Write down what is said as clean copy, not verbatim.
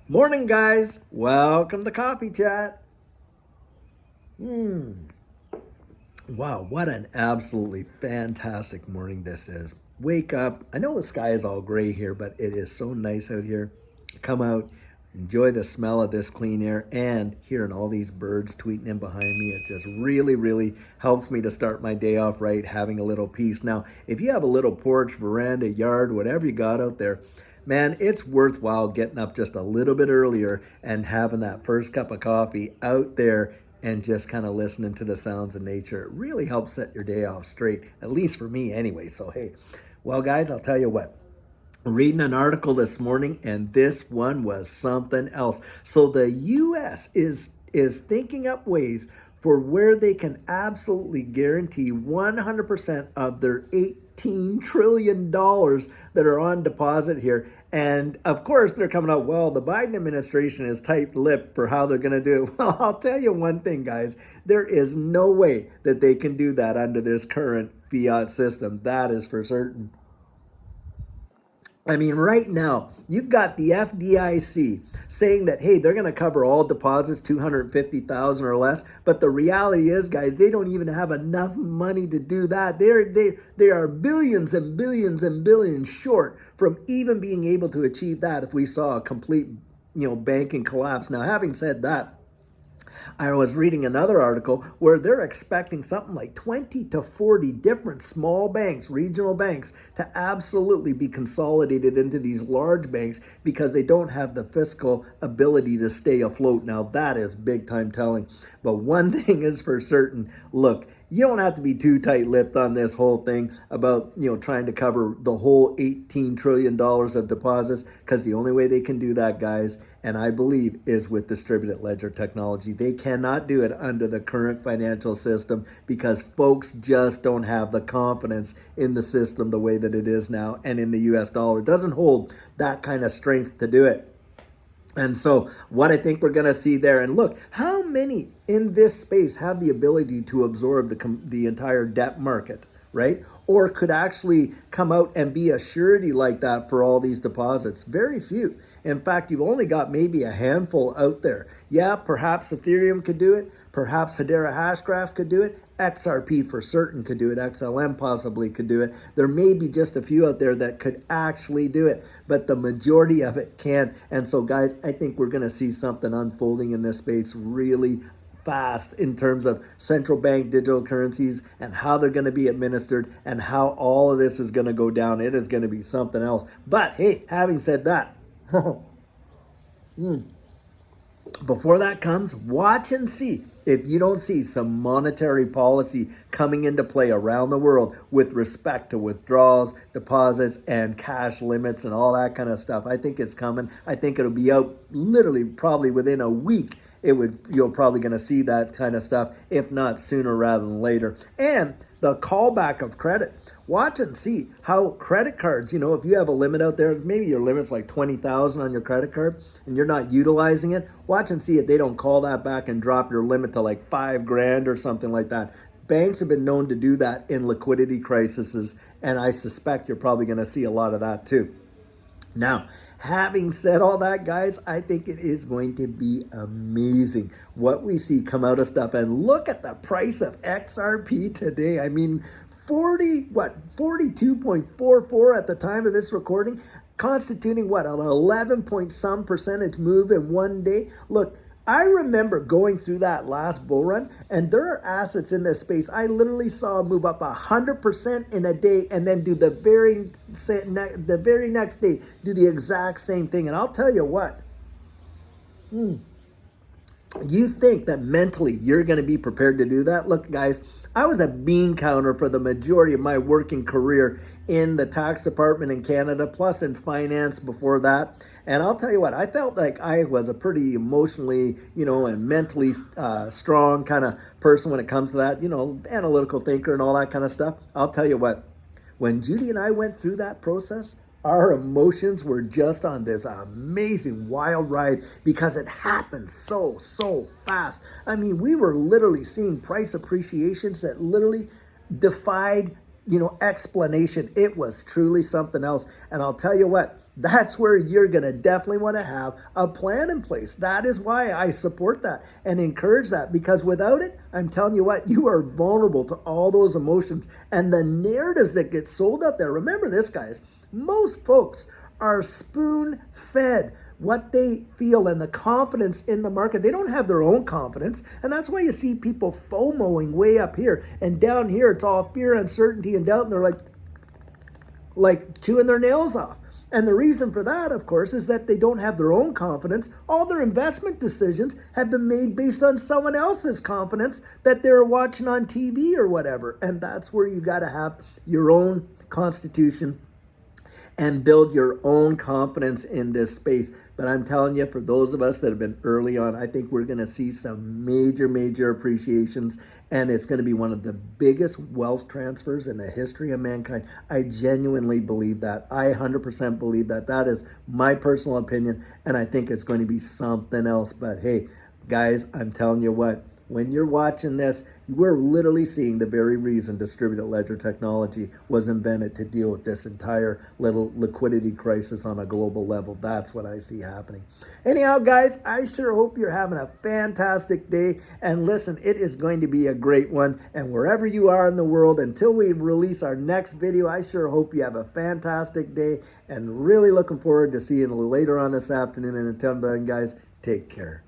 Morning, guys. Welcome to Coffee Chat. Wow, what an absolutely fantastic morning this is. Wake up. I know the sky is all gray here, but it is so nice out here. Come out, enjoy the smell of this clean air, and hearing all these birds tweeting in behind me. It just really helps me to start my day off right, having a little peace. Now, if you have a little porch, veranda, yard, whatever you got out there, man, it's worthwhile getting up just a little bit earlier and having that first cup of coffee out there and just kind of listening to the sounds of nature. It really helps set your day off straight, at least for me anyway. So, hey, well, guys, I'll tell you what. Reading an article this morning, and this one was something else. So the U.S. is thinking up ways for where they can absolutely guarantee 100% of their $18 trillion that are on deposit here. And of course, they're coming out, well, the Biden administration is tight-lipped for how they're going to do it. Well, I'll tell you one thing, guys. There is no way that they can do that under this current fiat system. That is for certain. I mean, right now, you've got the FDIC saying that, hey, they're going to cover all deposits, 250,000 or less. But the reality is, guys, they don't even have enough money to do that. They are billions and billions and billions short from even being able to achieve that if we saw a complete, banking collapse. Now, having said that, I was reading another article where they're expecting something like 20 to 40 different small banks, regional banks, to absolutely be consolidated into these large banks because they don't have the fiscal ability to stay afloat. Now, that is big time telling. But one thing is for certain, look, you don't have to be too tight-lipped on this whole thing about, trying to cover the whole $18 trillion of deposits, because the only way they can do that, guys, and I believe, is with distributed ledger technology. They cannot do it under the current financial system because folks just don't have the confidence in the system the way that it is now, and in the US dollar. It doesn't hold that kind of strength to do it. And so what I think we're going to see there, and look, how many in this space have the ability to absorb the entire debt market, right? Or could actually come out and be a surety like that for all these deposits? Very few. In fact, you've only got maybe a handful out there. Yeah, perhaps Ethereum could do it. Perhaps Hedera Hashgraph could do it. XRP for certain could do it. XLM possibly could do it. There may be just a few out there that could actually do it, but the majority of it can't. And so, guys, I think we're going to see something unfolding in this space really fast in terms of central bank digital currencies and how they're going to be administered and how all of this is going to go down. It is going to be something else. But hey, having said that, before that comes, watch and see if you don't see some monetary policy coming into play around the world with respect to withdrawals, deposits, and cash limits and all that kind of stuff. I think it's coming. I think it'll be out literally probably within a week. You're probably going to see that kind of stuff, if not sooner rather than later. And the callback of credit. Watch and see how credit cards, if you have a limit out there, maybe your limit's like 20,000 on your credit card and you're not utilizing it, watch and see if they don't call that back and drop your limit to like $5,000 or something like that. Banks have been known to do that in liquidity crises, and I suspect you're probably going to see a lot of that too. Now, having said all that, guys, I think it is going to be amazing what we see come out of stuff. And look at the price of XRP today. I mean, 42.44 at the time of this recording, constituting an 11 point some percentage move in one day. Look, I remember going through that last bull run, and there are assets in this space I literally saw move up 100% in a day, and then do the very next day do the exact same thing. And I'll tell you what, you think that mentally you're going to be prepared to do that? Look, guys, I was a bean counter for the majority of my working career in the tax department in Canada, plus in finance before that. And I'll tell you what, I felt like I was a pretty emotionally, and mentally strong kind of person when it comes to that, analytical thinker and all that kind of stuff. I'll tell you what, when Judy and I went through that process, our emotions were just on this amazing wild ride because it happened so fast. I mean, we were literally seeing price appreciations that literally defied, explanation. It was truly something else. And I'll tell you what, That's where you're going to definitely want to have a plan in place. That is why I support that and encourage that, because without it, I'm telling you what, you are vulnerable to all those emotions and the narratives that get sold out there. Remember this, guys, most folks are spoon fed what they feel and the confidence in the market. They don't have their own confidence. And that's why you see people FOMOing way up here, and down here it's all fear, uncertainty, and doubt. And they're like chewing their nails off. And the reason for that, of course, is that they don't have their own confidence. All their investment decisions have been made based on someone else's confidence that they're watching on TV or whatever. And that's where you got to have your own constitution and build your own confidence in this space. But I'm telling you, for those of us that have been early on, I think we're going to see some major appreciations, and it's going to be one of the biggest wealth transfers in the history of mankind. I genuinely believe that. I 100% believe that. That is my personal opinion, and I think it's going to be something else. But hey, guys, I'm telling you what, when you're watching this, we're literally seeing the very reason distributed ledger technology was invented, to deal with this entire little liquidity crisis on a global level. That's what I see happening. Anyhow, guys, I sure hope you're having a fantastic day. And listen, it is going to be a great one. And wherever you are in the world, until we release our next video, I sure hope you have a fantastic day, and really looking forward to seeing you later on this afternoon. And until then, guys, take care.